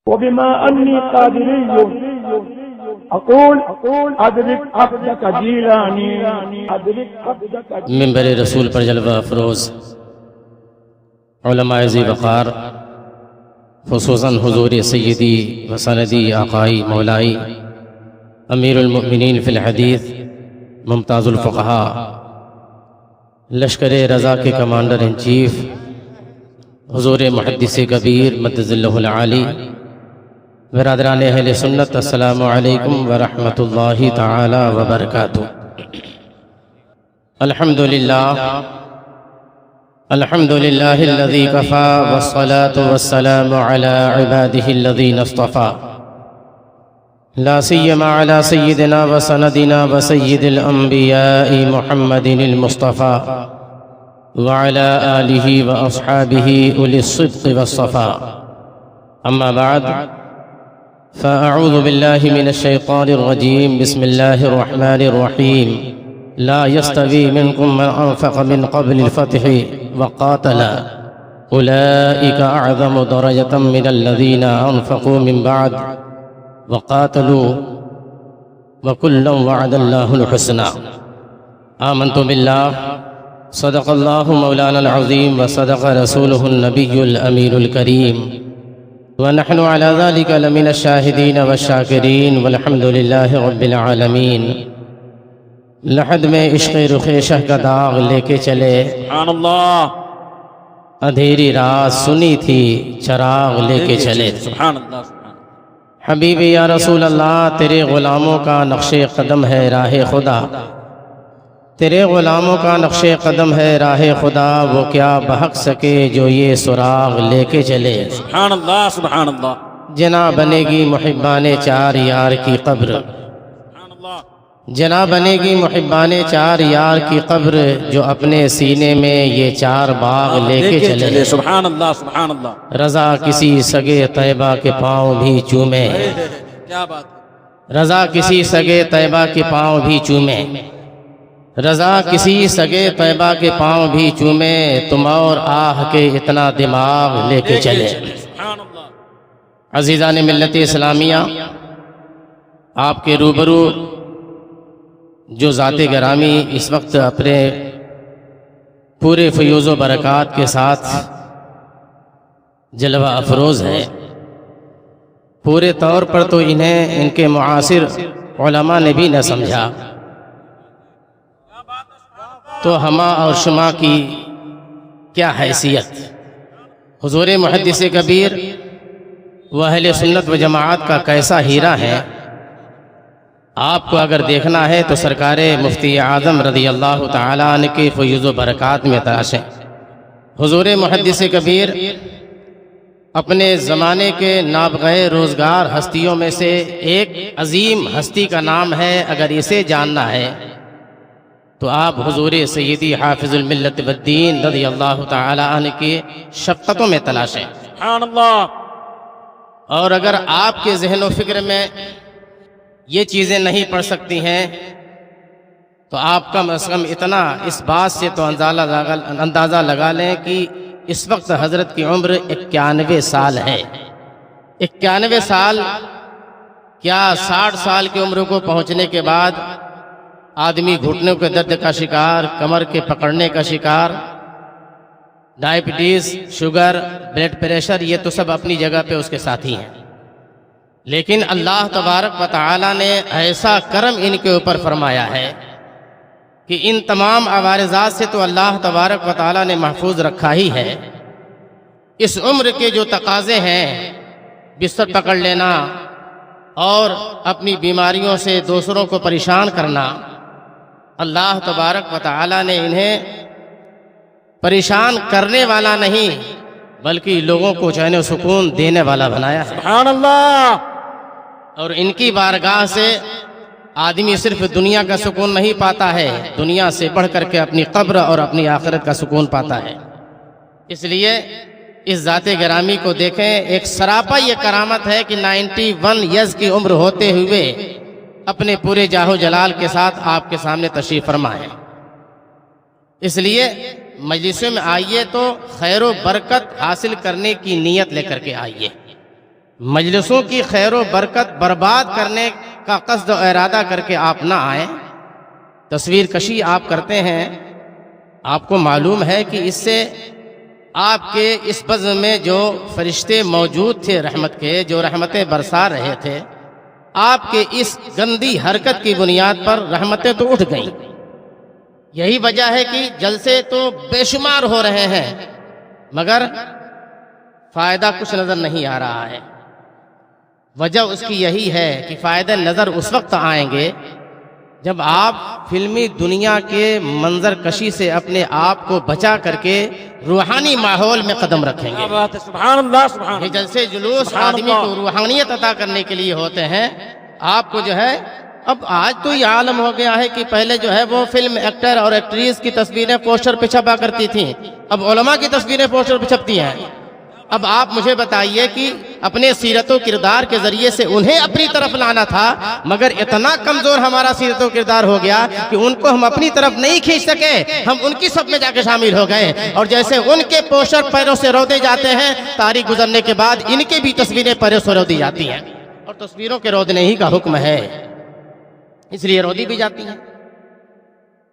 وبما أني قادري أقول أدرك عبدك جيلاني أدرك عبدك منبر رسول پر جلوہ افروز علماء ذی وقار، خصوصاً حضور سیدی و سندی آقائی مولائی امیر المؤمنین فی الحدیث ممتاز الفقہاء، لشکر رضا کے کمانڈر ان چیف حضور محدث کبیر مدد اللہ العالی، برادران اہل سنت، السلام علیکم ورحمۃ اللہ تعالی وبرکاتہ۔ الحمد للہ الذی کفا والصلاة والسلام علی عباده الذین اصطفى، لا سیما علی سیدنا وسندنا وسید الانبیاء محمد المصطفى وعلى آلہ واصحابہ اولی الصدق والصفا، اما بعد فأعوذ باللہ من الشیطان الرجیم، بسم اللہ الرحمن الرحیم، لا يستوي منكم من أنفق من قبل الفتح وقاتل أولئك أعظم درجة من الذين أنفقوا من بعد وقاتلوا وكلا وعد الله الحسنى۔ آمنت بالله، صدق الله مولانا العظيم وصدق رسوله النبي الأمين الكريم، ونحن على ذلك لمن الشاهدين والشاكرين والحمد لله رب العالمين۔ لحد میں عشق رخ شہ کا داغ لے کے چلے، سبحان اللہ، اندھیری رات سنی تھی چراغ لے کے چلے۔ سبحان اللہ، حبیب یا رسول اللہ، تیرے غلاموں کا نقش قدم ہے راہ خدا، تیرے غلاموں کا نقش قدم ہے راہ خدا، وہ کیا بہک سکے جو یہ سراغ لے کے چلے۔ سبحان اللہ، سبحان اللہ، جنا بنے گی محبان چار یار کی قبر، سبحان اللہ، جنا بنے گی محبان چار یار کی قبر، جو اپنے سینے میں یہ چار باغ لے کے چلے۔ سبحان اللہ، سبحان اللہ، رضا کسی سگے طیبہ کے پاؤں بھی چومے، کیا بات ہے، رضا کسی سگے طیبہ کے پاؤں بھی چومے، رضا کسی سگے طیبہ کے پاؤں بھی چومے، تم اور آہ کے اتنا دماغ لے کے چلے۔ سبحان اللہ، عزیزان ملت اسلامیہ، آپ کے روبرو جو ذات گرامی اس وقت اپنے پورے فیوز و برکات کے ساتھ جلوہ افروز ہے، پورے طور پر تو انہیں ان کے معاصر علماء نے بھی نہ سمجھا، تو ہما اور شما کی کیا حیثیت۔ حضور محدث کبیر و اہل سنت و جماعت کا کیسا ہیرا ہے، آپ کو اگر دیکھنا ہے تو سرکار مفتی اعظم رضی اللہ تعالیٰ عنہ کے فیوز و برکات میں تراشیں۔ حضور محدث کبیر اپنے زمانے کے نابغہ روزگار ہستیوں میں سے ایک عظیم ہستی کا نام ہے، اگر اسے جاننا ہے تو آپ حضور سیدی حافظ الملت والدین رضی اللہ تعالیٰ عنہ کی شفقتوں میں تلاشیں۔ سبحان اللہ، اور اگر آپ کے ذہن و فکر میں یہ چیزیں نہیں پڑ سکتی ہیں تو آپ کم از کم اتنا اس بات سے تو اندازہ لگا لیں کہ اس وقت حضرت کی عمر 91 سال ہے۔ 91 سال، کیا 60 سال کی عمر کو پہنچنے کے بعد آدمی گھٹنوں کے درد کا شکار، کمر کے پکڑنے کا شکار، ڈائبٹیز، شوگر، بلڈ پریشر، یہ تو سب اپنی جگہ پہ اس کے ساتھی ہیں، لیکن اللہ تبارک و تعالی نے ایسا کرم ان کے اوپر فرمایا ہے کہ ان تمام عوارضات سے تو اللہ تبارک و تعالی نے محفوظ رکھا ہی ہے۔ اس عمر کے جو تقاضے ہیں، بستر پکڑ لینا اور اپنی بیماریوں سے دوسروں کو پریشان کرنا، اللہ تبارک و تعالی نے انہیں پریشان کرنے والا نہیں بلکہ لوگوں کو چین و سکون دینے والا بنایا ہے۔ سبحان اللہ، اور ان کی بارگاہ سے آدمی صرف دنیا کا سکون نہیں پاتا ہے، دنیا سے بڑھ کر کے اپنی قبر اور اپنی آخرت کا سکون پاتا ہے۔ اس لیے اس ذات گرامی کو دیکھیں، ایک سراپا یہ کرامت ہے کہ 91 ایئرز کی عمر ہوتے ہوئے اپنے پورے جاہ و جلال کے ساتھ آپ کے سامنے تشریف فرما ہے۔ اس لیے مجلسوں میں آئیے تو خیر و برکت حاصل کرنے کی نیت لے کر کے آئیے، مجلسوں کی خیر و برکت برباد کرنے کا قصد و ارادہ کر کے آپ نہ آئیں. تصویر کشی آپ کرتے ہیں، آپ کو معلوم ہے کہ اس سے آپ کے اس بزم میں جو فرشتے موجود تھے رحمت کے، جو رحمتیں برسا رہے تھے، آپ کے اس گندی حرکت کی بنیاد پر رحمتیں تو اٹھ گئیں. یہی وجہ ہے کہ جلسے تو بے شمار ہو رہے ہیں مگر فائدہ کچھ نظر نہیں آ رہا ہے. وجہ اس کی یہی ہے کہ فائدہ نظر اس وقت آئیں گے جب آپ فلمی دنیا کے منظر کشی سے اپنے آپ کو بچا کر کے روحانی ماحول میں قدم رکھیں گے. کیا بات ہے، سبحان اللہ سبحان یہ اللہ. جلسے جلوس سبحان آدمی اللہ. کو روحانیت عطا کرنے کے لیے ہوتے ہیں. آپ کو جو ہے اب آج تو یہ عالم ہو گیا ہے کہ پہلے جو ہے وہ فلم ایکٹر اور ایکٹریس کی تصویریں پوسٹر پہ چھپا کرتی تھیں، اب علماء کی تصویریں پوسٹر پہ چھپتی ہیں. اب آپ مجھے بتائیے کہ اپنے سیرت و کردار کے ذریعے سے انہیں اپنی طرف لانا تھا، مگر اتنا کمزور ہمارا سیرت و کردار ہو گیا کہ ان کو ہم اپنی طرف نہیں کھینچ سکے، ہم ان کی صف میں جا کے شامل ہو گئے. اور جیسے ان کے پوسٹر پیروں سے رودے جاتے ہیں، تاریخ گزرنے کے بعد ان کے بھی تصویریں پیروں سے رودی جاتی ہیں، اور تصویروں کے رودنے ہی کا حکم ہے، اس لیے رودی بھی جاتی ہیں.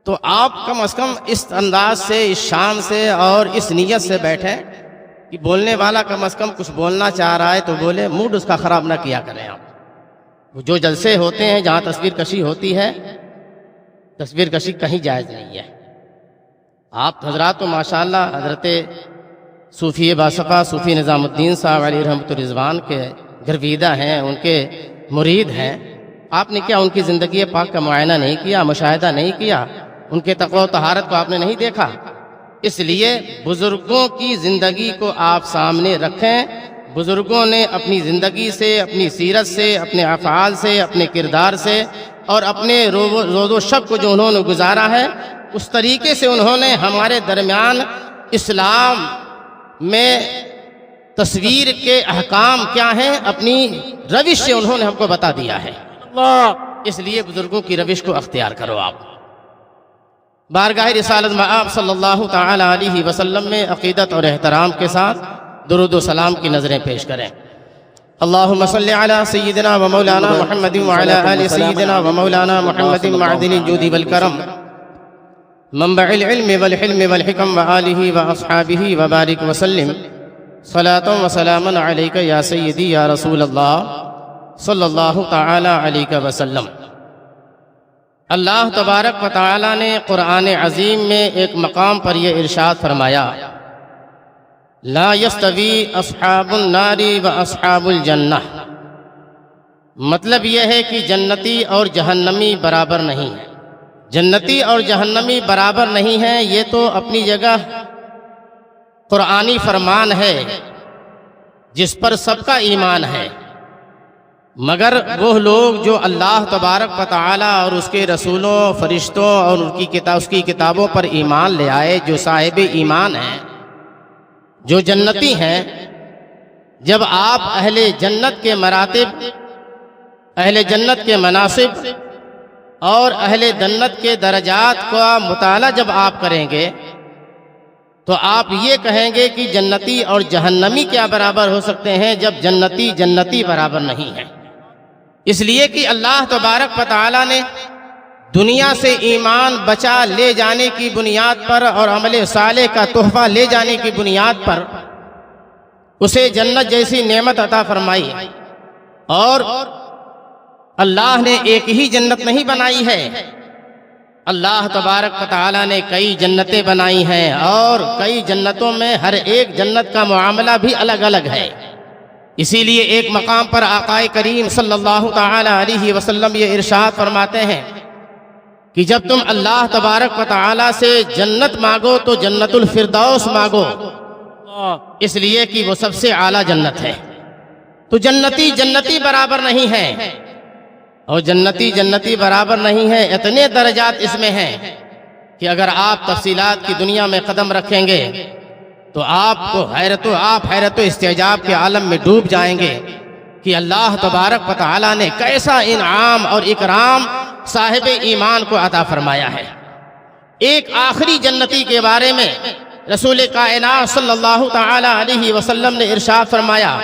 تو آپ کم از کم اس انداز سے، اس شان سے اور اس نیت سے بیٹھیں کہ بولنے والا کم از کم کچھ بولنا چاہ رہا ہے تو بولے، موڈ اس کا خراب نہ کیا کریں. آپ جو جلسے ہوتے ہیں جہاں تصویر کشی ہوتی ہے، تصویر کشی کہیں جائز نہیں ہے. آپ حضرات تو ماشاءاللہ حضرت صوفی باسقہ صوفی نظام الدین صاحب علیہ رحمۃ الرضوان کے گرویدہ ہیں، ان کے مرید ہیں. آپ نے کیا ان کی زندگی پاک کا معائنہ نہیں کیا، مشاہدہ نہیں کیا؟ ان کے تقوی و طہارت کو آپ نے نہیں دیکھا؟ اس لیے بزرگوں کی زندگی کو آپ سامنے رکھیں. بزرگوں نے اپنی زندگی سے، اپنی سیرت سے، اپنے افعال سے، اپنے کردار سے اور اپنے روز و شب کو جو انہوں نے گزارا ہے، اس طریقے سے انہوں نے ہمارے درمیان اسلام میں تصویر کے احکام کیا ہیں، اپنی روش سے انہوں نے ہم کو بتا دیا ہے. اللہ. اس لیے بزرگوں کی روش کو اختیار کرو. آپ بارگاہ رسالت میں آپ صلی اللہ تعالی علیہ وسلم میں عقیدت اور احترام کے ساتھ درود و سلام کی نظریں پیش کریں. اللہم صلی علی سیدنا و مولانا محمد وعلی آل سیدنا و مولانا محمد معدن الجود والکرم منبع العلم والحلم والحکم وآلہ واصحابہ وبارک وسلم صلاة و سلاما علیک یا سیدی یا رسول اللہ صلی اللہ تعالی علیہ وسلم. اللہ تبارک و تعالی نے قرآن عظیم میں ایک مقام پر یہ ارشاد فرمایا، لا یستوی اصحاب النار و اصحاب الجنہ. مطلب یہ ہے کہ جنتی اور جہنمی برابر نہیں ہیں. جنتی اور جہنمی برابر نہیں ہیں، یہ تو اپنی جگہ قرآنی فرمان ہے جس پر سب کا ایمان ہے. مگر وہ لوگ جو اللہ تبارک و تعالی اور اس کے رسولوں، فرشتوں اور اس کی کتابوں پر ایمان لے آئے، جو صاحب ایمان ہیں، جو جنتی ہیں، جب آپ اہل جنت کے مراتب، اہل جنت کے مناصب اور اہل جنت کے درجات کا مطالعہ جب آپ کریں گے تو آپ یہ کہیں گے کہ جنتی اور جہنمی کیا برابر ہو سکتے ہیں جب جنتی برابر نہیں ہے. اس لیے کہ اللہ تبارک و تعالی نے دنیا سے ایمان بچا لے جانے کی بنیاد پر اور عمل صالح کا تحفہ لے جانے کی بنیاد پر اسے جنت جیسی نعمت عطا فرمائی. اور اللہ نے ایک ہی جنت نہیں بنائی ہے، اللہ تبارک و تعالی نے کئی جنتیں بنائی ہیں، اور کئی جنتوں میں ہر ایک جنت کا معاملہ بھی الگ الگ ہے. اسی لیے ایک مقام پر آقا کریم صلی اللہ تعالی علیہ وسلم یہ ارشاد فرماتے ہیں کہ جب تم اللہ تبارک و تعالی سے جنت مانگو تو جنت الفردوس مانگو، اس لیے کہ وہ سب سے اعلیٰ جنت ہے. تو جنتی برابر نہیں ہے، اور جنتی برابر نہیں ہے. اتنے درجات اس میں ہیں کہ اگر آپ تفصیلات کی دنیا میں قدم رکھیں گے تو آپ کو حیرت و استعجاب کے عالم میں ڈوب جائیں گے کہ اللہ تبارک و تعالی نے کیسا انعام اور اکرام صاحب ایمان کو عطا فرمایا ہے. ایک آخری جنتی کے بارے میں رسول کائنات صلی اللہ تعالی علیہ وسلم نے ارشاد فرمایا،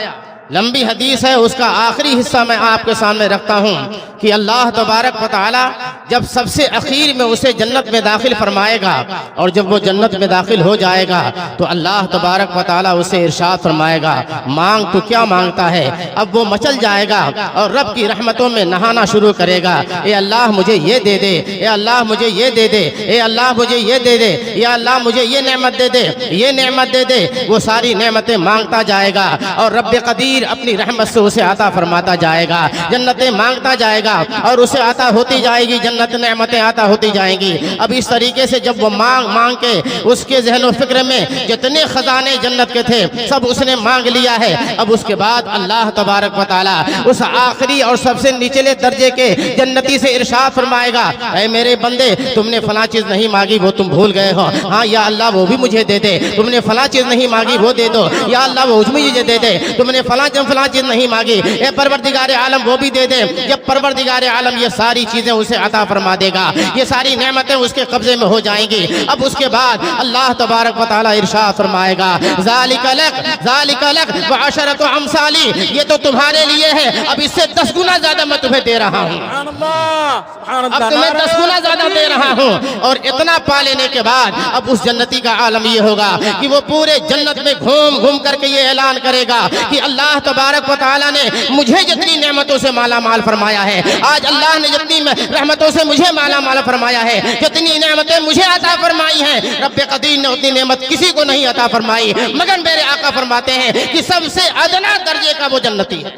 لمبی حدیث ہے، اس کا آخری حصہ میں آپ کے سامنے رکھتا ہوں کہ اللہ تبارک و تعالی جب سب سے اخیر میں اسے جنت میں داخل فرمائے گا، اور جب وہ جنت میں داخل ہو جائے گا تو اللہ تبارک و تعالی اسے ارشاد فرمائے گا، مانگ تو کیا مانگتا ہے؟ اب وہ مچل جائے گا اور رب کی رحمتوں میں نہانا شروع کرے گا، اے اللہ مجھے یہ دے دے، اے اللہ مجھے یہ دے دے، اے اللہ مجھے یہ دے دے، یا اللہ مجھے یہ نعمت دے دے، یہ نعمت دے دے۔ وہ ساری نعمتیں مانگتا جائے گا اور رب قدیر اپنی رحمت سے اسے عطا فرماتا جائے گا، جنتیں مانگتا جائے گا اور اسے عطا ہوتی جائے گی، جنت نعمتیں عطا ہوتی جائیں گی۔ اب اس طریقے سے جب وہ مانگ کے اس کے ذہن و فکر میں جتنے خزانے جنت کے تھے سب اس نے مانگ لیا ہے، اب اس کے بعد اللہ تبارک و تعالی اس آخری اور سب سے نچلے درجے کے جنتی سے ارشاد فرمائے گا، اے میرے بندے تم نے فلاں چیز نہیں مانگی وہ تم بھول گئے ہو، ہاں یا اللہ وہ بھی مجھے دے دے، تم نے فلاں چیز نہیں مانگی وہ دے دو، یا اللہ وہ مجھے دے دے، تم نے فلاں چیز نہیں مانگی، اے پروردگار عالم وہ بھی دے دے۔ جب پروردگار عالم یہ ساری چیزیں اسے عطا فرما دے گا، یہ ساری نعمتیں اس کے قبضے میں ہو جائیں گی، اب اس کے بعد اللہ تبارک و تعالی ارشاد فرمائے گا، ذالک لک وعشرۃ امثالی، یہ تو تمہارے لیے ہے، اب اس سے 10 گنا زیادہ میں تمہیں دے رہا ہوں، سبحان اللہ، سبحان اللہ، اب تمہیں 10 گنا زیادہ دے رہا ہوں۔ اور اتنا پا لینے کے بعد اب اس جنتی کا عالم یہ ہوگا کہ وہ پورے جنت میں گھوم کر کے یہ اعلان کرے گا کہ اللہ تبارک و تعالی نے مجھے جتنی نعمتوں سے مالا مال فرمایا ہے، آج اللہ نے جتنی رحمتوں سے مجھے مالا مال فرمایا ہے، جتنی نعمتیں مجھے عطا فرمائی ہیں، رب قدیر نے اتنی نعمت کسی کو نہیں عطا فرمائی، مگر میرے آقا فرماتے ہیں کہ سب سے ادنا درجے کا وہ جنتی ہے۔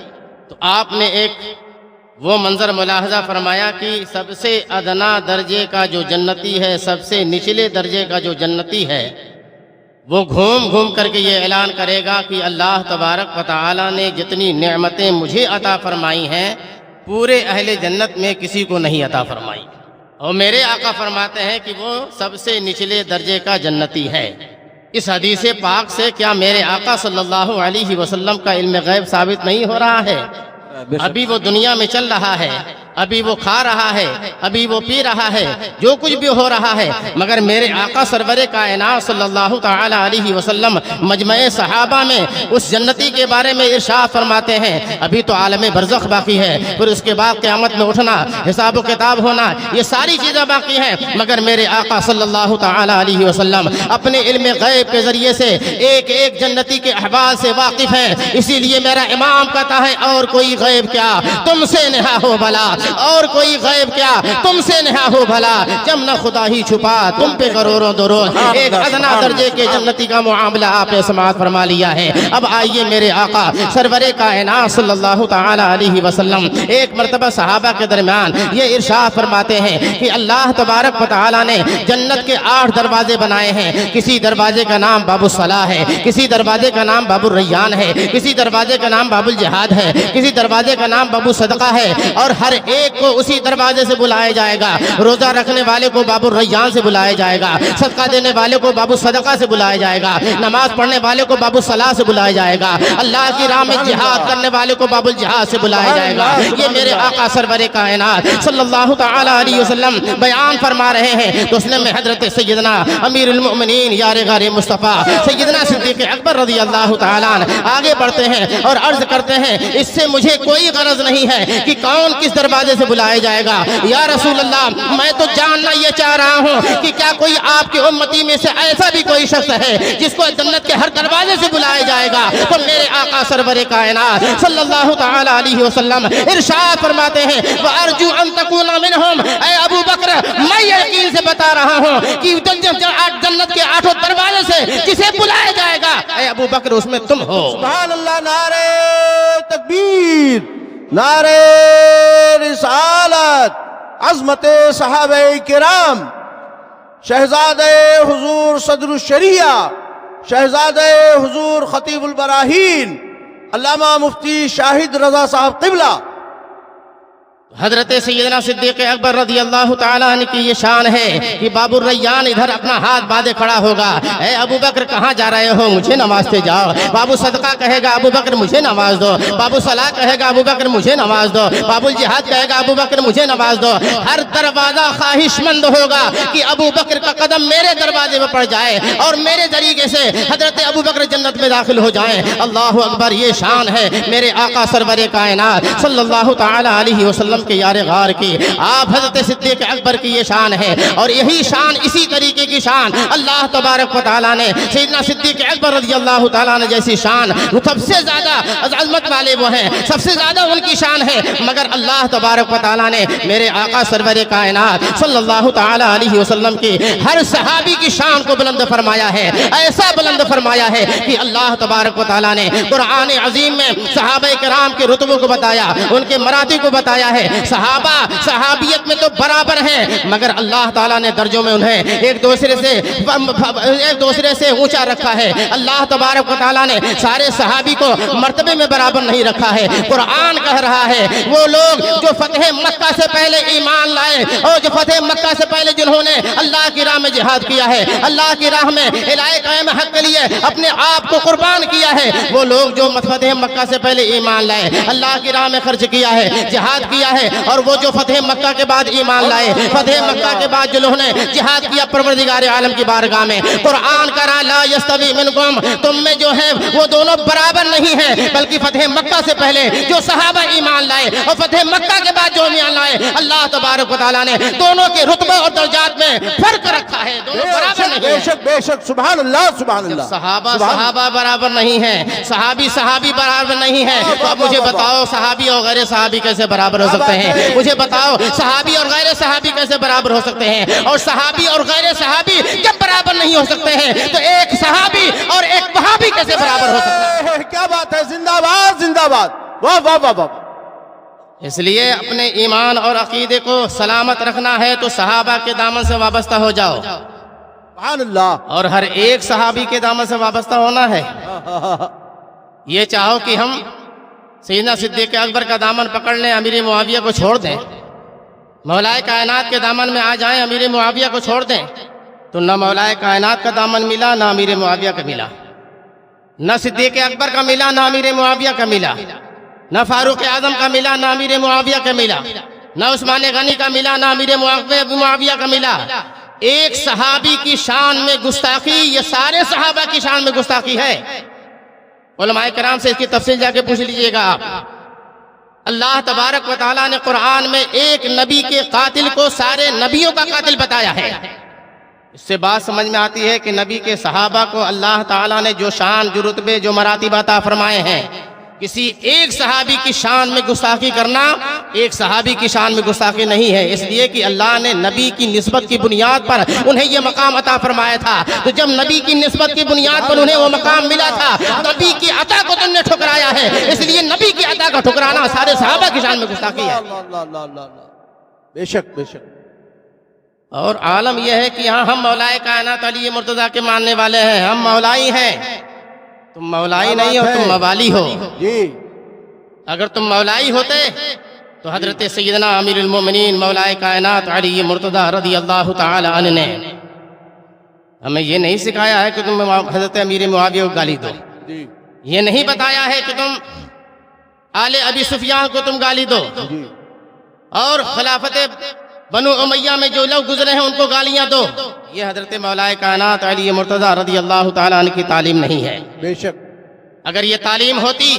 تو آپ نے ایک وہ منظر ملاحظہ فرمایا کہ سب سے ادنا درجے کا جو جنتی ہے، سب سے نچلے درجے کا جو جنتی ہے، وہ گھوم کر کے یہ اعلان کرے گا کہ اللہ تبارک و تعالی نے جتنی نعمتیں مجھے عطا فرمائی ہیں پورے اہل جنت میں کسی کو نہیں عطا فرمائی، اور میرے آقا فرماتے ہیں کہ وہ سب سے نچلے درجے کا جنتی ہے۔ اس حدیث پاک سے کیا میرے آقا صلی اللہ علیہ وسلم کا علم غیب ثابت نہیں ہو رہا ہے؟ ابھی وہ دنیا میں چل رہا ہے، ابھی وہ کھا رہا ہے، ابھی وہ پی رہا ہے، جو کچھ بھی ہو رہا ہے، مگر میرے آقا سرور کائنات صلی اللہ تعالی علیہ وسلم مجمع صحابہ میں اس جنتی کے بارے میں ارشاد فرماتے ہیں، ابھی تو عالم برزخ باقی ہے، پھر اس کے بعد قیامت میں اٹھنا، حساب و کتاب ہونا، یہ ساری چیزیں باقی ہیں، مگر میرے آقا صلی اللہ تعالی علیہ وسلم اپنے علم غیب کے ذریعے سے ایک جنتی کے احوال سے واقف ہیں۔ اسی لیے میرا امام کہتا ہے، اور کوئی غیب کیا تم سے نہا ہو بھلا، اور کوئی غیب کیا تم سے نہا ہو بھلا، جب نہ خدا ہی چھپا تم پہ کروڑوں درود۔ ایک ادنا درجے کے جنتی کا معاملہ آپ نے سماعت فرما لیا ہے۔ اب آئیے میرے آقا سرور کائنات صلی اللہ تعالی علیہ وسلم ایک مرتبہ صحابہ کے درمیان یہ ارشاد فرماتے ہیں کہ اللہ تبارک و تعالی نے جنت کے 8 دروازے بنائے ہیں، کسی دروازے کا نام باب الصلاح ہے، کسی دروازے کا نام باب الریان ہے، کسی دروازے کا نام باب الجہاد ہے، کسی دروازے کا نام باب الصدقہ ہے، اور ہر ایک کو اسی دروازے سے بلایا جائے گا۔ روزہ رکھنے والے کو باب الریان سے بلایا جائے گا، صدقہ دینے والے کو باب الصدقہ سے بلایا جائے گا، نماز پڑھنے والے کو باب الصلاح سے بلایا جائے گا، اللہ کی راہ میں جہاد کرنے والے کو باب الجہاد سے بلایا جائے گا۔ یہ میرے آقا سرور کائنات صلی اللہ تعالی علیہ وسلم بیان فرما رہے ہیں۔ تو اس میں حضرت سیدنا امیر المؤمنین یار غار مصطفیٰ سیدنا صدیق اکبر رضی اللہ تعالیٰ آگے بڑھتے ہیں اور عرض کرتے ہیں، اس سے مجھے کوئی غرض نہیں ہے کہ کون کس دروازے سے بلایا جائے گا، یا رسول اللہ میں تو جاننا یہ چاہ رہا ہوں کہ کیا کوئی آپ کی امتی میں سے ایسا بھی کوئی شخص ہے جس کو جنت کے ہر دروازے سے بلایا جائے گا؟ تو میرے آقا سرور کائنات صلی اللہ تعالی علیہ وسلم ارشاد فرماتے ہیں، وَأَرْجُو أَن تَكُونَ مِنْهُمْ، اے ابو بکر میں یقین سے بتا رہا ہوں کہ جنت کے 8 دروازے سے جسے بلایا جائے گا، اے ابو بکر اس میں تم ہو۔ سبحان اللہ، نعرہ تکبیر، نعرہ رسالت، عظمت صحابہ کرام، شہزادہ حضور صدر الشریعہ، شہزادہ حضور خطیب البراہین، علامہ مفتی شاہد رضا صاحب قبلہ، حضرت سیدنا صدیق اکبر رضی اللہ تعالیٰ عنہ کی یہ شان ہے کہ باب الریان ادھر اپنا ہاتھ باندھے کھڑا ہوگا، اے ابو بکر کہاں جا رہے ہو، مجھے نماز دے جاؤ۔ بابو صدقہ کہے گا، ابو بکر مجھے نماز دو۔ بابو صلاح کہے گا، ابو بکر مجھے نماز دو۔ بابو الجہاد کہے گا، ابو بکر مجھے نماز دو۔ ہر دروازہ خواہش مند ہوگا کہ ابو بکر کا قدم میرے دروازے میں پڑ جائے اور میرے طریقے سے حضرت ابو بکر جنت میں داخل ہو جائیں۔ اللہ اکبر، یہ شان ہے میرے آقا سرور کائنات صلی اللہ تعالی علیہ وسلم کے یار غار کی۔ آپ حضرت صدیق اکبر کی یہ شان ہے، اور یہی شان، اسی طریقے کی شان اللہ تبارک و تعالیٰ نے سیدنا صدیق اکبر رضی اللہ تعالیٰ نے جیسی شان، سب سے زیادہ عظمت والے وہ ہیں، سب سے زیادہ ان کی شان ہے، مگر اللہ تبارک و تعالیٰ نے میرے آقا سرور کائنات صلی اللہ تعالی علیہ وسلم کی ہر صحابی کی شان کو بلند فرمایا ہے، ایسا بلند فرمایا ہے کہ اللہ تبارک و تعالیٰ نے قرآن عظیم میں صحابہ کرام کے رتبوں کو بتایا، ان کے مراتب کو بتایا ہے۔ صحابہ صحابیت میں تو برابر ہیں، مگر اللہ تعالیٰ نے درجوں میں انہیں ایک دوسرے سے اونچا رکھا ہے۔ اللہ تبارک و تعالیٰ نے سارے صحابی کو مرتبے میں برابر نہیں رکھا ہے۔ قرآن کہہ رہا ہے وہ لوگ جو فتح مکہ سے پہلے ایمان لائے، اور جو فتح مکہ سے پہلے جنہوں نے اللہ کی راہ میں جہاد کیا ہے، اللہ کی راہ میں الہ قائم حق کے لیے اپنے آپ کو قربان کیا ہے، وہ لوگ جو فتح مکہ سے پہلے ایمان لائے، اللہ کی راہ میں خرچ کیا ہے، جہاد کیا ہے، اور وہ جو فتح مکہ کے بعد ایمان لائے، فتح مکہ کے بعد جنہوں نے جہاد کیا پروردگار عالم کی بارگاہ میں، قرآن کہہ رہا لا یستوی منکم، تم میں جو ہے وہ دونوں برابر نہیں ہیں، بلکہ فتح مکہ سے پہلے جو صحابہ ایمان لائے اور فتح مکہ کے بعد جو ایمان لائے، اللہ تبارک و تعالیٰ نے دونوں کے رتبے اور درجات میں فرق رکھا ہے، دونوں برابر نہیں ہیں۔ بے شک بے شک، سبحان اللہ سبحان اللہ۔ صحابہ برابر نہیں ہیں، صحابی برابر نہیں ہیں، تو اب مجھے بتاؤ صحابی اور غیر صحابی کیسے برابر ہو سکتے ہیں؟ مجھے بتاؤ صحابی اور غیر صحابی کیسے برابر ہو سکتے ہیں؟ اور صحابی اور غیر صحابی جب برابر نہیں ہو سکتے ہیں تو ایک صحابی اور ایک وہابی کیسے برابر ہو سکتا ہے؟ کیا بات ہے، زندہ باد زندہ باد، واہ واہ واہ واہ۔ اس لیے اپنے ایمان اور عقیدے کو سلامت رکھنا ہے تو صحابہ کے دامن سے وابستہ ہو جاؤ، سبحان اللہ۔ اور ہر ایک صحابی کے دامن سے وابستہ ہونا ہے۔ یہ چاہو کہ ہم سیدنا صدیق اکبر کا دامن پکڑ لیں، امیر معاویہ کو چھوڑ دیں، مولائے کائنات کے دامن میں آ جائیں، امیر معاویہ کو چھوڑ دیں، تو نہ مولائے کائنات کا دامن ملا، نہ امیر معاویہ کا ملا، نہ صدیق اکبر کا ملا، نہ امیر معاویہ کا ملا، نہ فاروق اعظم کا ملا، نہ امیر معاویہ کا ملا، نہ عثمان غنی کا ملا، نہ امیر معاویہ کا ملا۔ ایک صحابی کی شان میں گستاخی، یہ سارے صحابہ کی شان میں گستاخی ہے۔ علماء کرام سے اس کی تفصیل جا کے پوچھ لیجئے گا آپ۔ اللہ تبارک و تعالیٰ نے قرآن میں ایک نبی کے قاتل کو سارے نبیوں کا قاتل بتایا ہے۔ اس سے بات سمجھ میں آتی ہے کہ نبی کے صحابہ کو اللہ تعالیٰ نے جو شان، جو رتبے، جو مراتب عطا فرمائے ہیں، کسی ایک صحابی کی شان میں گستاخی کرنا ایک صحابی کی شان میں گستاخی نہیں ہے، اس لیے کہ اللہ نے نبی کی نسبت کی بنیاد پر انہیں یہ مقام عطا فرمایا تھا۔ تو جب نبی کی نسبت کی بنیاد پر انہیں وہ مقام ملا تھا، نبی کی عطا کو تم نے ٹھکرایا ہے، اس لیے نبی کی عطا کا ٹھکرانا سارے صحابہ کی شان میں گستاخی ہے۔ بے شک بے شک۔ اور عالم یہ ہے کہ ہاں ہم مولائے کائنات علی مرتضیٰ کے ماننے والے ہیں، ہم مولائی ہیں۔ تم مولائی نہیں ہو، تم موالی ہو۔ جی، اگر تم مولائی ہوتے تو حضرت سیدنا امیر المومنین مولائے کائنات علی مرتضیٰ رضی اللہ تعالی عنہ نے ہمیں یہ نہیں سکھایا ہے کہ تم حضرت امیر معاویہ کو گالی دو، جی یہ نہیں بتایا ہے کہ تم آل ابی سفیان کو تم گالی دو، جی، اور خلافت بنو امیہ میں جو لوگ گزرے ہیں ان کو گالیاں دو۔ یہ حضرت مولائے کائنات علی مرتضیٰ رضی اللہ تعالیٰ عنہ کی تعلیم نہیں ہے۔ بے شک۔ اگر یہ تعلیم ہوتی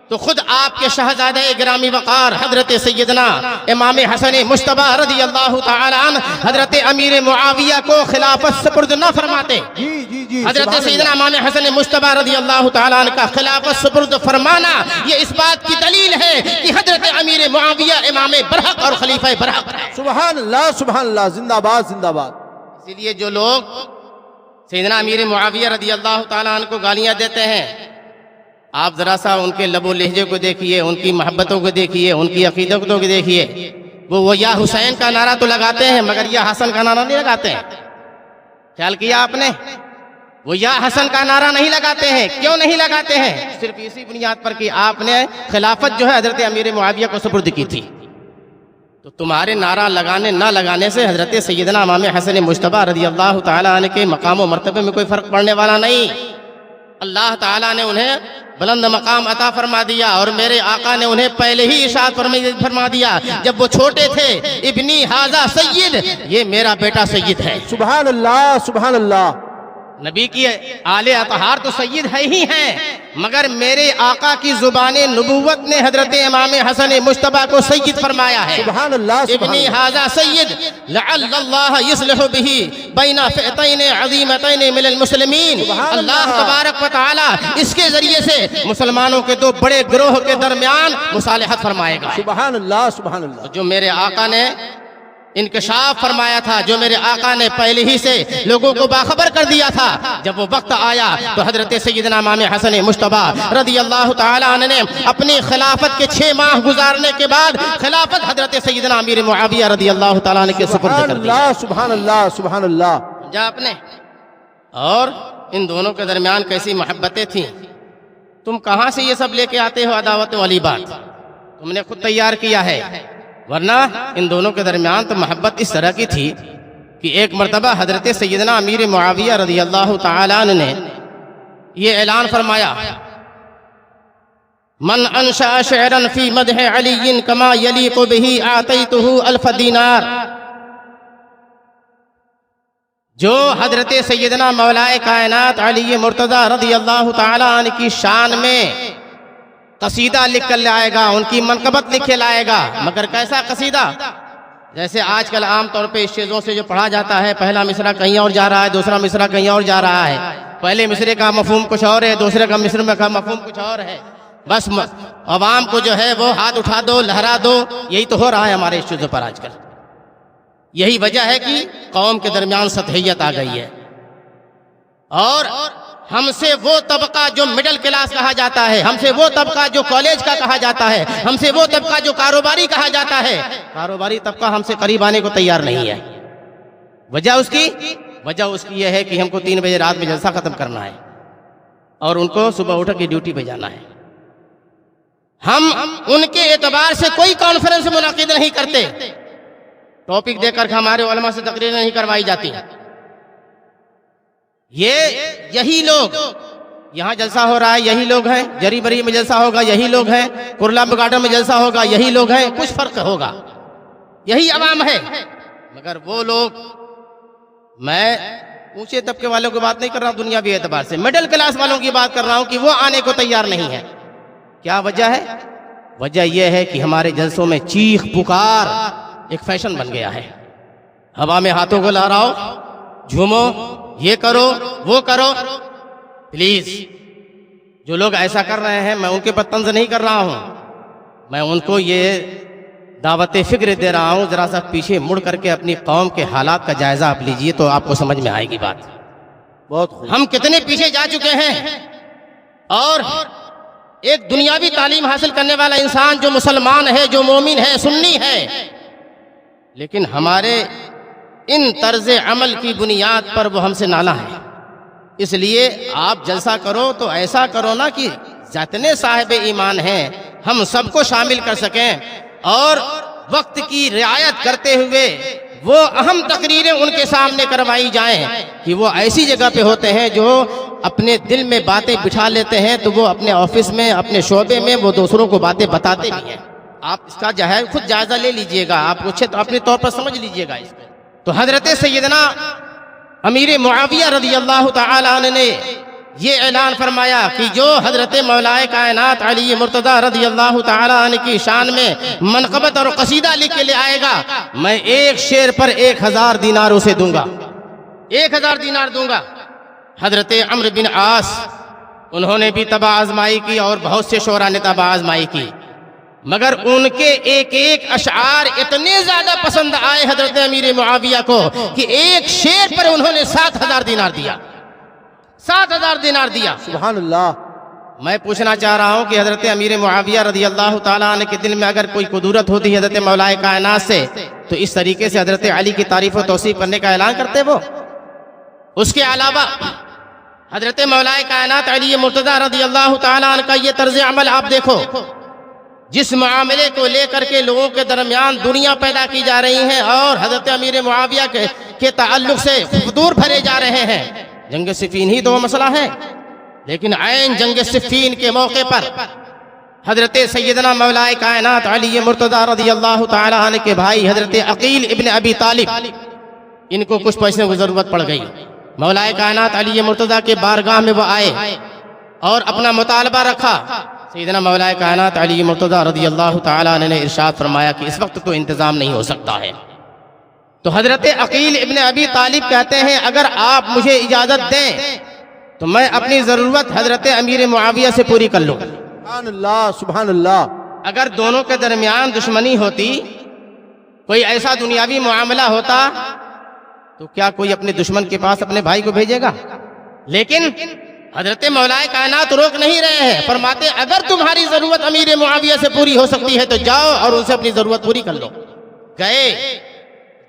تو خود آپ کے شہزادہ گرامی وقار حضرت سیدنا امام حسن مجتبیٰ رضی اللہ تعالیٰ عنہ حضرت امیر معاویہ کو خلافت سپرد نہ فرماتے۔ جی جی جی، حضرت سیدنا امام حسن مجتبیٰ رضی اللہ تعالیٰ عنہ کا خلافت سپرد فرمانا یہ اس بات کی دلیل ہے کہ حضرت امیر معاویہ امام برحق اور خلیفہ برحق ہے۔ سبحان اللہ سبحان اللہ، زندہ باد زندہ باد۔ اسی لیے جو لوگ سیدنا امیر معاویہ رضی اللہ تعالیٰ عنہ کو گالیاں دیتے ہیں، آپ ذرا سا ان کے لب و لہجے کو دیکھیے، ان کی محبتوں کو دیکھیے، ان کی عقیدتوں کو دیکھیے۔ وہ یا حسین کا نعرہ تو لگاتے ہیں مگر یا حسن کا نعرہ نہیں لگاتے ہیں۔ خیال کیا آپ نے؟ وہ یا حسن کا نعرہ نہیں لگاتے ہیں۔ کیوں نہیں لگاتے ہیں؟ صرف اسی بنیاد پر کہ آپ نے خلافت جو ہے حضرت امیر معاویہ کو سپرد کی تھی۔ تو تمہارے نعرہ لگانے نہ لگانے سے حضرت سیدنا امام حسن مجتبی رضی اللہ تعالیٰ عنہ کے مقام و مرتبے میں کوئی فرق پڑنے والا نہیں۔ اللہ تعالیٰ نے انہیں بلند مقام عطا فرما دیا، اور میرے آقا نے انہیں پہلے ہی ارشاد فرما دیا جب وہ چھوٹے تھے، ابنی ھذا سید، یہ میرا بیٹا سید ہے۔ سبحان اللہ سبحان اللہ۔ نبی کی آل اطہار تو سید ہے ہی ہیں، مگر میرے آقا کی زبان نبوت نے حضرت امام حسن مجتبی کو سید فرمایا ہے۔ سبحان اللہ سبحان ابنی اللہ۔ ھذا سید لعل اللہ یصلح بہ بین فئتین عظیمتین من المسلمین۔ سبحان اللہ اللہ۔ تبارک و تعالی اس کے ذریعے سے مسلمانوں کے دو بڑے گروہ کے درمیان مصالحت فرمائے گا۔ سبحان اللہ سبحان اللہ۔ جو میرے آقا نے انکشاف فرمایا تھا، جو میرے آقا نے پہلے ہی سے لوگوں کو باخبر کر دیا تھا، جب وہ وقت آیا تو حضرت سیدنا امام حسن مجتبی رضی اللہ تعالیٰ عنہ نے اپنی خلافت کے 6 ماہ گزارنے کے بعد خلافت حضرت سیدنا امیر معاویہ رضی اللہ تعالیٰ عنہ کے سپرد سبحان کر دی۔ اللہ سبحان اللہ سبحان اللہ۔ جا اپنے، اور ان دونوں کے درمیان کیسی محبتیں تھیں، تم کہاں سے یہ سب لے کے آتے ہو عداوت والی بات؟ تم نے خود تیار کیا ہے، ورنہ ان دونوں کے درمیان تو محبت اس طرح کی تھی کہ ایک مرتبہ حضرت سیدنا امیر معاویہ رضی اللہ تعالیٰ عنہ نے یہ اعلان فرمایا، من انشأ شعرا فی مدح علی کما یلیق بہ اعطیتہ 1000 دینار۔ جو حضرت سیدنا مولائے کائنات علی مرتضی رضی اللہ تعالیٰ عنہ کی شان میں قصیدہ لکھ کر لائے گا، ان کی منقبت لکھ کے لائے گا، مگر کیسا قصیدہ؟ جیسے آج کل عام طور پہ اس چیزوں سے جو پڑھا جاتا ہے، پہلا مصرع کہیں اور جا رہا ہے، دوسرا مصرع کہیں اور جا رہا ہے، پہلے مصرے کا مفہوم کچھ اور ہے، دوسرے کا مصرع کا مفہوم کچھ اور ہے، بس عوام کو جو ہے وہ ہاتھ اٹھا دو، لہرا دو، یہی تو ہو رہا ہے ہمارے اس چیزوں پر آج کل۔ یہی وجہ ہے کہ قوم کے درمیان سطحیت آ گئی ہے، اور ہم سے وہ طبقہ جو مڈل کلاس کہا جاتا ہے، ہم سے وہ طبقہ جو کالج کا کہا جاتا ہے، ہم سے وہ طبقہ جو کاروباری کہا جاتا ہے، کاروباری طبقہ ہم سے قریب آنے کو تیار نہیں ہے۔ وجہ اس کی یہ ہے کہ ہم کو 3 بجے رات میں جلسہ ختم کرنا ہے، اور ان کو صبح اٹھ کے ڈیوٹی پہ جانا ہے۔ ہم ان کے اعتبار سے کوئی کانفرنس منعقد نہیں کرتے، ٹاپک دے کر ہمارے علماء سے تقریر نہیں کروائی جاتی۔ یہی لوگ، یہاں جلسہ ہو رہا ہے یہی لوگ ہیں، جری بری میں جلسہ ہوگا یہی لوگ ہیں، کرلامب گارڈن میں جلسہ ہوگا یہی لوگ ہیں، کچھ فرق ہوگا، یہی عوام ہے۔ مگر وہ لوگ، میں اونچے طبقے والوں کی بات نہیں کر رہا ہوں دنیاوی اعتبار سے، مڈل کلاس والوں کی بات کر رہا ہوں کہ وہ آنے کو تیار نہیں ہے۔ کیا وجہ ہے؟ وجہ یہ ہے کہ ہمارے جلسوں میں چیخ پکار ایک فیشن بن گیا ہے، ہوا میں ہاتھوں کو لہراؤ، جھومو، یہ کرو وہ کرو۔ پلیز، جو لوگ ایسا کر رہے ہیں میں ان کے پر طنز نہیں کر رہا ہوں، میں ان کو یہ دعوت فکر دے رہا ہوں، ذرا سا پیچھے مڑ کر کے اپنی قوم کے حالات کا جائزہ آپ لیجئے تو آپ کو سمجھ میں آئے گی بات۔ بہت خوب۔ ہم کتنے پیچھے جا چکے ہیں، اور ایک دنیاوی تعلیم حاصل کرنے والا انسان جو مسلمان ہے، جو مومن ہے، سنی ہے، لیکن ہمارے ان طرز عمل کی بنیاد پر وہ ہم سے نالا ہے۔ اس لیے آپ جلسہ کرو تو ایسا کرو نا کہ جتنے صاحب ایمان ہیں ہم سب کو شامل کر سکیں، اور وقت کی رعایت کرتے ہوئے وہ اہم تقریریں ان کے سامنے کروائی جائیں کہ وہ ایسی جگہ پہ ہوتے ہیں جو اپنے دل میں باتیں بٹھا لیتے ہیں، تو وہ اپنے آفس میں، اپنے شعبے میں وہ دوسروں کو باتیں بتاتے بھی ہیں۔ آپ اس کا جو ہے خود جائزہ لے لیجئے گا، آپ کچھ اپنے طور پر سمجھ لیجئے گا اس کو۔ تو حضرت سیدنا امیر معاویہ رضی اللہ تعالی عنہ نے یہ اعلان فرمایا کہ جو حضرت مولائے کائنات علی مرتضی رضی اللہ تعالی عنہ کی شان میں منقبت اور قصیدہ لکھ کے لے آئے گا، میں ایک شعر پر 1000 دینار اسے دوں گا، 1000 دینار دوں گا۔ حضرت عمرو بن عاص، انہوں نے بھی تبع آزمائی کی، اور بہت سے شعراء نے تبع آزمائی کی، مگر ان کے ایک ایک اشعار اتنے زیادہ پسند آئے حضرت امیر معاویہ کو کہ ایک شعر پر انہوں نے 7000 دینار دیا، 7000 دینار دیا۔ سبحان اللہ۔ میں پوچھنا چاہ رہا ہوں کہ حضرت امیر معاویہ رضی اللہ تعالیٰ عنہ کے دل میں اگر کوئی قدورت ہوتی ہے حضرت مولائے کائنات سے، تو اس طریقے سے حضرت علی کی تعریف و توصیف کرنے کا اعلان کرتے وہ۔ اس کے علاوہ حضرت مولائے کائنات علی مرتضی رضی اللہ تعالیٰ عنہ کا یہ طرز عمل آپ دیکھو، جس معاملے کو لے کر کے لوگوں کے درمیان دنیا پیدا کی جا رہی ہے اور حضرت امیر معاویہ کے تعلق سے فتور بھرے جا رہے ہیں، جنگ صفین ہی تو وہ مسئلہ ہے، لیکن عین جنگ صفین کے موقع پر حضرت سیدنا مولا کائنات علی مرتضی رضی اللہ تعالی عنہ کے بھائی حضرت عقیل ابن ابی طالب، ان کو کچھ پیسے کی ضرورت پڑ گئی۔ مولا کائنات علی مرتضی کے بارگاہ میں وہ آئے اور اپنا مطالبہ رکھا۔ سیدنا مولا کائنات علی مرتضی رضی اللہ تعالی عنہ نے ارشاد فرمایا کہ اس وقت تو انتظام نہیں ہو سکتا ہے۔ تو حضرت عقیل ابن ابی طالب کہتے ہیں اگر آپ مجھے اجازت دیں تو میں اپنی ضرورت حضرت امیر معاویہ سے پوری کر لوں۔ سبحان اللہ سبحان اللہ۔ اگر دونوں کے درمیان دشمنی ہوتی، کوئی ایسا دنیاوی معاملہ ہوتا، تو کیا کوئی اپنے دشمن کے پاس اپنے بھائی کو بھیجے گا؟ لیکن حضرت مولا کائنات روک نہیں رہے ہیں، فرماتے اگر تمہاری ضرورت امیر معاویہ سے پوری ہو سکتی ہے تو جاؤ اور ان سے اپنی ضرورت پوری کر لو۔ گئے،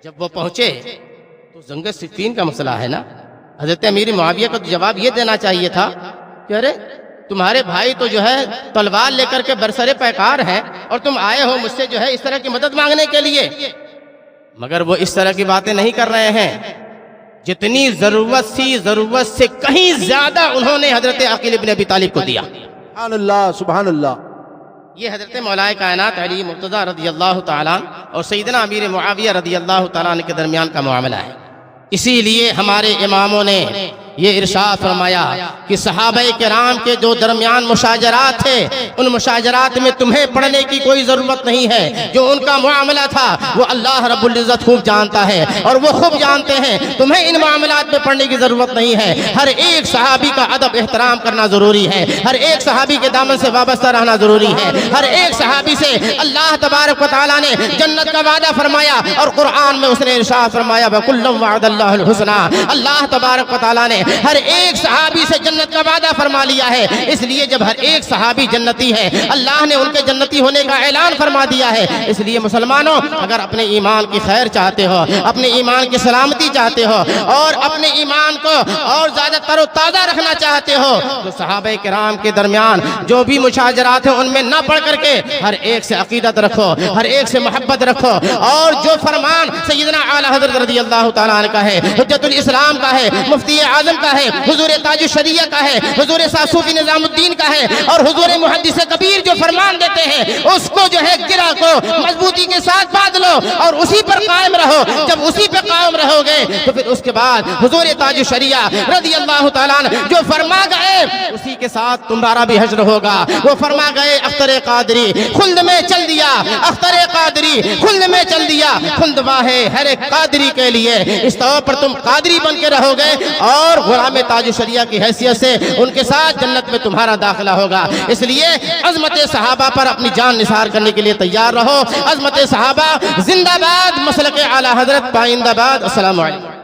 جب وہ پہنچے تو جنگ صفین کا مسئلہ ہے نا، حضرت امیر معاویہ کا جواب یہ دینا چاہیے تھا کہ ارے تمہارے بھائی تو جو ہے تلوار لے کر کے برسر پیکار ہیں اور تم آئے ہو مجھ سے جو ہے اس طرح کی مدد مانگنے کے لیے، مگر وہ اس طرح کی باتیں نہیں کر رہے ہیں۔ جتنی ضرورت سی ضرورت سے کہیں زیادہ انہوں نے حضرت عقیل ابن ابی طالب کو دیا۔ سبحان اللہ سبحان اللہ۔ یہ حضرت مولا کائنات علی مرتضی رضی اللہ تعالیٰ اور سیدنا امیر معاویہ رضی اللہ تعالیٰ عنہ کے درمیان کا معاملہ ہے۔ اسی لیے ہمارے اماموں نے یہ ارشاد فرمایا کہ صحابہ کرام کے جو درمیان مشاجرات تھے، ان مشاجرات میں تمہیں پڑھنے کی کوئی ضرورت نہیں ہے۔ جو ان کا معاملہ تھا وہ اللہ رب العزت خوب جانتا ہے اور وہ خوب جانتے ہیں، تمہیں ان معاملات میں پڑھنے کی ضرورت نہیں ہے۔ ہر ایک صحابی کا ادب احترام کرنا ضروری ہے، ہر ایک صحابی کے دامن سے وابستہ رہنا ضروری ہے، ہر ایک صحابی سے اللہ تبارک و تعالیٰ نے جنت کا وعدہ فرمایا اور قرآن میں اس نے ارشاد فرمایا وَكُلًّا وَعَدَ اللَّهُ الْحُسْنَىٰ۔ اللہ تبارک و تعالیٰ نے ہر ایک صحابی سے جنت کا وعدہ فرما لیا ہے۔ اس لیے جب ہر ایک صحابی جنتی ہے، اللہ نے ان کے جنتی ہونے کا اعلان فرما دیا ہے۔ اس لیے مسلمانوں اگر اپنے ایمان کی خیر چاہتے ہو، اپنے ایمان کی سلامتی چاہتے ہو اور اپنے ایمان کو اور زیادہ تر و تازہ رکھنا چاہتے ہو تو صحابہ کرام کے درمیان جو بھی مشاجرات ہیں ان میں نہ پڑھ کر کے ہر ایک سے عقیدت رکھو، ہر ایک سے محبت رکھو، اور جو فرمان سیدنا اعلیٰ حضرت رضی اللہ تعالیٰ عنہ کا ہے، حجت الاسلام کا ہے، مفتی اعظم کا ہے، حضور تاج الشریعہ کا ہے، حضور صوفی نظام الدین کا ہے، اور حضور محدث کبیر جو فرمان دیتے ہیں اس کو جو ہے گرہ کو مضبوطی کے ساتھ باندھ لو اور اسی پر قائم رہو۔ جب اسی پر قائم رہو گے تو پھر اس کے بعد حضور تاج الشریعہ رضی اللہ تعالیٰ عنہ جو فرما گئے اسی کے ساتھ تمہارا بھی حشر ہوگا۔ وہ فرما گئے اختر قادری خلد میں چل دیا، اختر قادری خلد میں چل دیا، خلد واہے ہر قادری کے لیے۔ اس طور پر تم قادری بن کے رہو گے اور غلام تاج الشریعہ کی حیثیت سے ان کے ساتھ جنت میں تمہارا داخلہ ہوگا۔ اس لیے عظمت صحابہ پر اپنی جان نثار کرنے کے لیے تیار رہو۔ عظمت صحابہ زندہ باد، مسلک اعلیٰ حضرت پائندہ باد۔ السلام علیکم۔